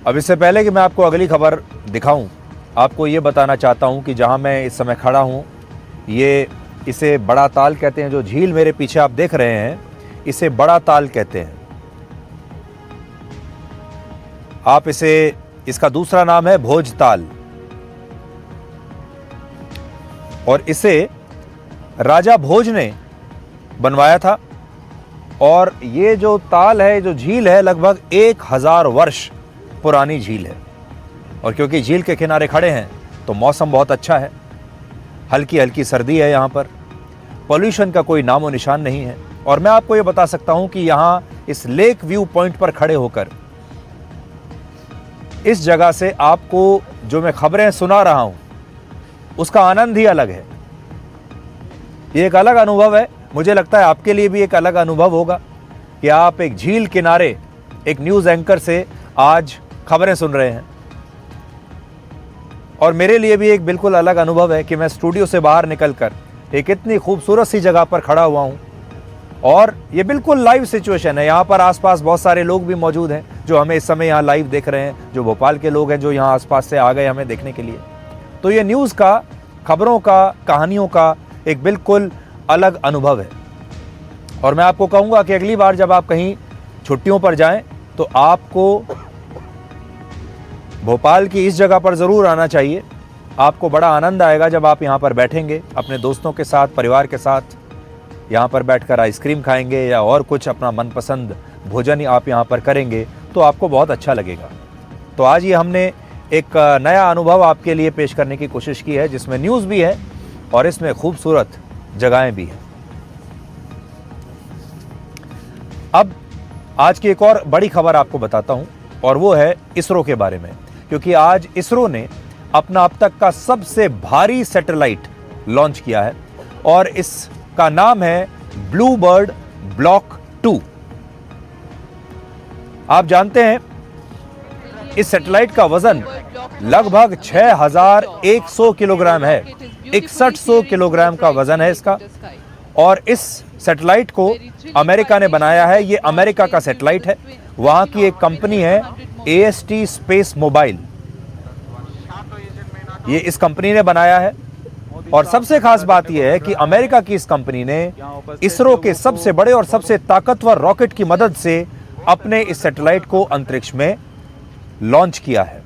अब इससे पहले कि मैं आपको अगली खबर दिखाऊं, आपको ये बताना चाहता हूं कि जहां मैं इस समय खड़ा हूं, इसे बड़ा ताल कहते हैं। जो झील मेरे पीछे आप देख रहे हैं, इसे बड़ा ताल कहते हैं। इसका दूसरा नाम है भोजताल, और इसे राजा भोज ने बनवाया था। और ये जो ताल है, जो झील है, लगभग 1000 वर्ष पुरानी झील है। और क्योंकि झील के किनारे खड़े हैं तो मौसम बहुत अच्छा है, हल्की हल्की सर्दी है यहाँ पर, पॉल्यूशन का कोई नामो निशान नहीं है। और मैं आपको ये बता सकता हूँ कि यहाँ इस लेक व्यू पॉइंट पर खड़े होकर इस जगह से आपको जो मैं खबरें सुना रहा हूँ उसका आनंद ही अलग है। ये एक अलग अनुभव है। मुझे लगता है आपके लिए भी एक अलग अनुभव होगा कि आप एक झील किनारे एक न्यूज़ एंकर से आज खबरें सुन रहे हैं। और मेरे लिए भी एक बिल्कुल अलग अनुभव है कि मैं स्टूडियो से बाहर निकलकर एक इतनी खूबसूरत सी जगह पर खड़ा हुआ हूँ, और ये बिल्कुल लाइव सिचुएशन है। यहाँ पर आसपास बहुत सारे लोग भी मौजूद हैं जो हमें इस समय यहाँ लाइव देख रहे हैं, जो भोपाल के लोग हैं जो यहाँ आसपास से आ गए हमें देखने के लिए। तो ये न्यूज़ का, खबरों का, कहानियों का एक बिल्कुल अलग अनुभव है। और मैं आपको कहूँगा कि अगली बार जब आप कहीं छुट्टियों पर जाएं तो आपको भोपाल की इस जगह पर ज़रूर आना चाहिए। आपको बड़ा आनंद आएगा जब आप यहाँ पर बैठेंगे अपने दोस्तों के साथ, परिवार के साथ। यहाँ पर बैठकर आइसक्रीम खाएंगे या और कुछ अपना मनपसंद भोजन आप यहाँ पर करेंगे तो आपको बहुत अच्छा लगेगा। तो आज ही हमने एक नया अनुभव आपके लिए पेश करने की कोशिश की है, जिसमें न्यूज़ भी है और इसमें खूबसूरत जगहें भी हैं। अब आज की एक और बड़ी खबर आपको बताता हूँ, और वो है इसरो के बारे में। क्योंकि आज इसरो ने अपना अब तक का सबसे भारी सैटेलाइट लॉन्च किया है, और इसका नाम है ब्लू बर्ड ब्लॉक 2। आप जानते हैं इस सैटेलाइट का वजन लगभग 6100 किलोग्राम है। 6100 किलोग्राम का वजन है इसका। और इस सैटेलाइट को अमेरिका ने बनाया है। ये अमेरिका का सैटेलाइट है। वहां की एक कंपनी है AST स्पेस मोबाइल, ये इस कंपनी ने बनाया है। और सबसे खास बात यह है कि अमेरिका की इस कंपनी ने इसरो के सबसे बड़े और सबसे ताकतवर रॉकेट की मदद से अपने इस सैटेलाइट को अंतरिक्ष में लॉन्च किया है।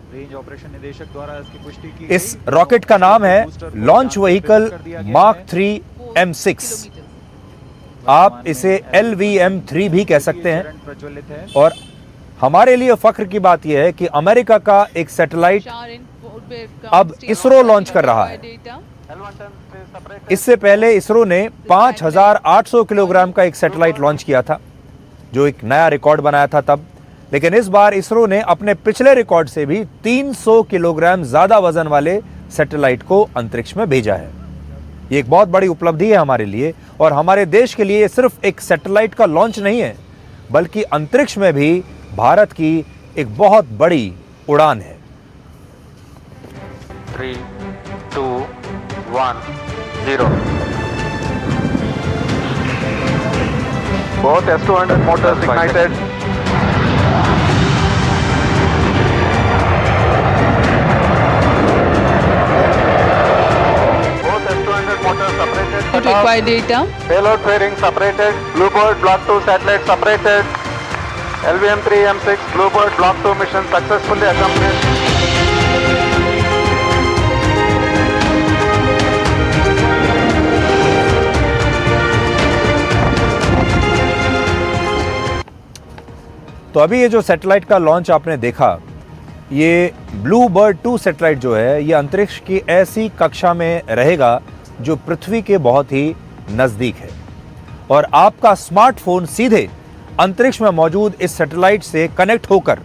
इस रॉकेट का नाम है लॉन्च व्हीकल मार्क 3 M6। आप इसे LVM-3 भी कह सकते हैं। और हमारे लिए फख्र की बात यह है कि अमेरिका का एक सैटेलाइट अब इसरो लॉन्च कर रहा है। इससे पहले इसरो ने 5800 किलोग्राम का एक सैटेलाइट लॉन्च किया था, जो एक नया रिकॉर्ड बनाया था तब। लेकिन इस बार इसरो ने अपने पिछले रिकॉर्ड से भी 300 किलोग्राम ज्यादा वजन वाले सैटेलाइट को अंतरिक्ष में भेजा है। ये एक बहुत बड़ी उपलब्धि है हमारे लिए, और हमारे देश के लिए सिर्फ एक सैटेलाइट का लॉन्च नहीं है, बल्कि अंतरिक्ष में भी भारत की एक बहुत बड़ी उड़ान है। 3, 2, 1, 0। Both S200 motors ignited. Both S200 motors separated. Required data. Payload fairing separated. Bluebird Block 2 satellite separated. LVM-3 M6 Bluebird Block 2 mission successfully accomplished. तो अभी ये जो सैटेलाइट का लॉन्च आपने देखा, ये ब्लू बर्ड 2 सैटेलाइट जो है, ये अंतरिक्ष की ऐसी कक्षा में रहेगा जो पृथ्वी के बहुत ही नज़दीक है। और आपका स्मार्टफोन सीधे अंतरिक्ष में मौजूद इस सैटेलाइट से कनेक्ट होकर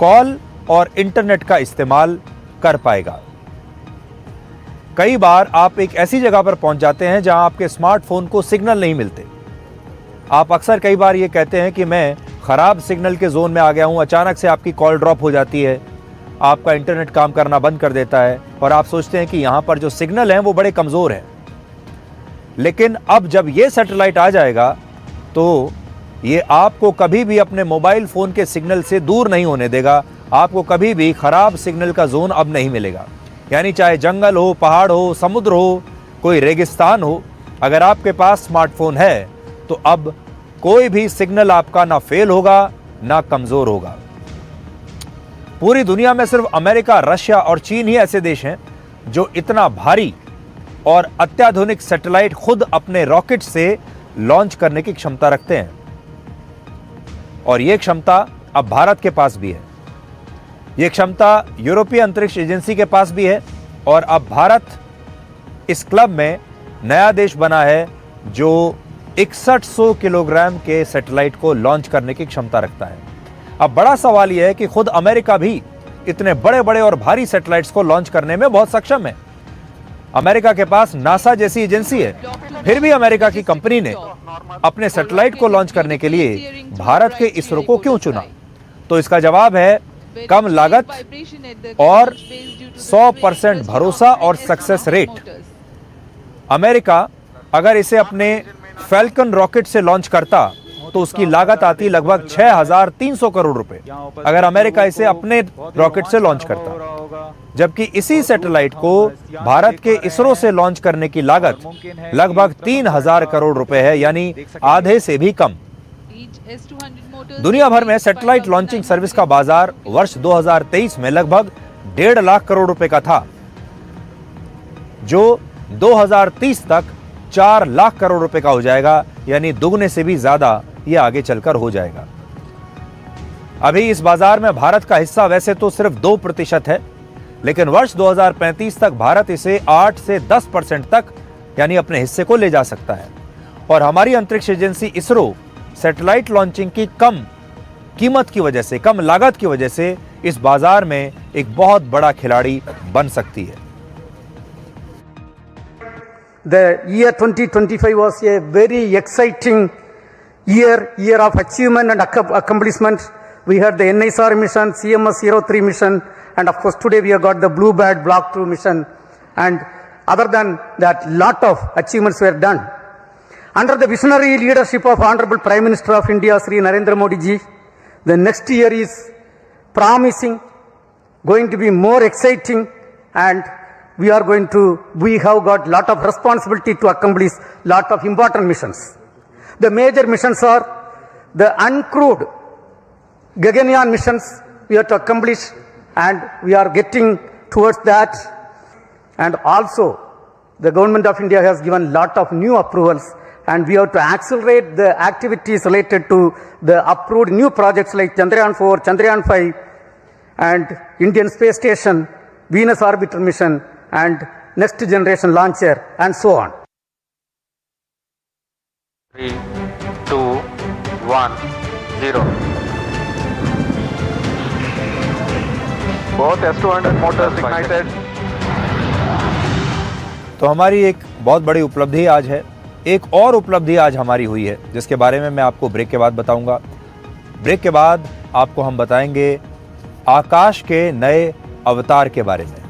कॉल और इंटरनेट का इस्तेमाल कर पाएगा। कई बार आप एक ऐसी जगह पर पहुंच जाते हैं जहां आपके स्मार्टफोन को सिग्नल नहीं मिलते। आप अक्सर कई बार ये कहते हैं कि मैं खराब सिग्नल के जोन में आ गया हूं, अचानक से आपकी कॉल ड्रॉप हो जाती है, आपका इंटरनेट काम करना बंद कर देता है, और आप सोचते हैं कि यहां पर जो सिग्नल हैं वो बड़े कमज़ोर हैं। लेकिन अब जब ये सैटेलाइट आ जाएगा तो ये आपको कभी भी अपने मोबाइल फोन के सिग्नल से दूर नहीं होने देगा। आपको कभी भी खराब सिग्नल का जोन अब नहीं मिलेगा। यानी चाहे जंगल हो, पहाड़ हो, समुद्र हो, कोई रेगिस्तान हो, अगर आपके पास स्मार्टफोन है तो अब कोई भी सिग्नल आपका ना फेल होगा ना कमजोर होगा। पूरी दुनिया में सिर्फ अमेरिका, रशिया और चीन ही ऐसे देश हैं जो इतना भारी और अत्याधुनिक सैटेलाइट खुद अपने रॉकेट से लॉन्च करने की क्षमता रखते हैं। और यह क्षमता अब भारत के पास भी है। यह क्षमता यूरोपीय अंतरिक्ष एजेंसी के पास भी है और अब भारत इस क्लब में नया देश बना है जो 6100 किलोग्राम के सैटेलाइट को लॉन्च करने की क्षमता रखता है। अब बड़ा सवाल यह है कि खुद अमेरिका भी इतने बड़े बड़े और भारी सैटेलाइट्स को लॉन्च करने में बहुत सक्षम है। अमेरिका के पास नासा जैसी एजेंसी है, फिर भी अमेरिका की कंपनी ने अपने सैटेलाइट को लॉन्च करने के लिए भारत के इसरो को क्यों चुना? तो इसका जवाब है कम लागत और 100% भरोसा और सक्सेस रेट। अमेरिका अगर इसे अपने फैल्कन रॉकेट से लॉन्च करता तो उसकी लागत आती लगभग 6300 करोड़ रुपए, अगर अमेरिका इसे अपने रॉकेट से लॉन्च करता। जबकि इसी सैटेलाइट को भारत के इसरो से लॉन्च करने की लागत लगभग 3000 करोड़ रुपए है, यानी आधे से भी कम। दुनिया भर में सैटेलाइट लॉन्चिंग सर्विस का बाजार वर्ष 2023 में लगभग 1.5 लाख करोड़ रुपए का था, जो 2030 तक 4 लाख करोड़ रुपए का हो जाएगा, यानी दुगने से भी ज्यादा यह आगे चलकर हो जाएगा। अभी इस बाजार में भारत का हिस्सा वैसे तो सिर्फ 2% है, लेकिन वर्ष 2035 तक भारत इसे 8 से 10% तक यानी अपने हिस्से को ले जा सकता है। और हमारी अंतरिक्ष एजेंसी इसरो सैटेलाइट लॉन्चिंग की कम कीमत की वजह से, कम लागत की वजह से इस बाजार में एक बहुत बड़ा खिलाड़ी बन सकती है। The year 2025 was a very exciting year of achievement and accomplishment. We had the NISR mission, CMS-03 mission, and of course today we have got the Bluebird Block 2 mission. And other than that, lot of achievements were done. Under the visionary leadership of Honorable Prime Minister of India, Sri Narendra Modi ji, the next year is promising, going to be more exciting, and we have got lot of responsibility to accomplish lot of important missions. The major missions are the uncrewed Gaganyaan missions we have to accomplish, and we are getting towards that. And also the government of India has given lot of new approvals, and we have to accelerate the activities related to the approved new projects like Chandrayaan 4, Chandrayaan 5, and Indian Space Station, Venus Orbiter mission, and next generation launcher, and so on. 3, 2, 1, 0. Both S200 motors ignited. तो हमारी एक बहुत बड़ी उपलब्धि आज है। एक और उपलब्धि आज हमारी हुई है, जिसके बारे में मैं आपको ब्रेक के बाद बताऊंगा। ब्रेक के बाद आपको हम बताएंगे आकाश के नए अवतार के बारे में।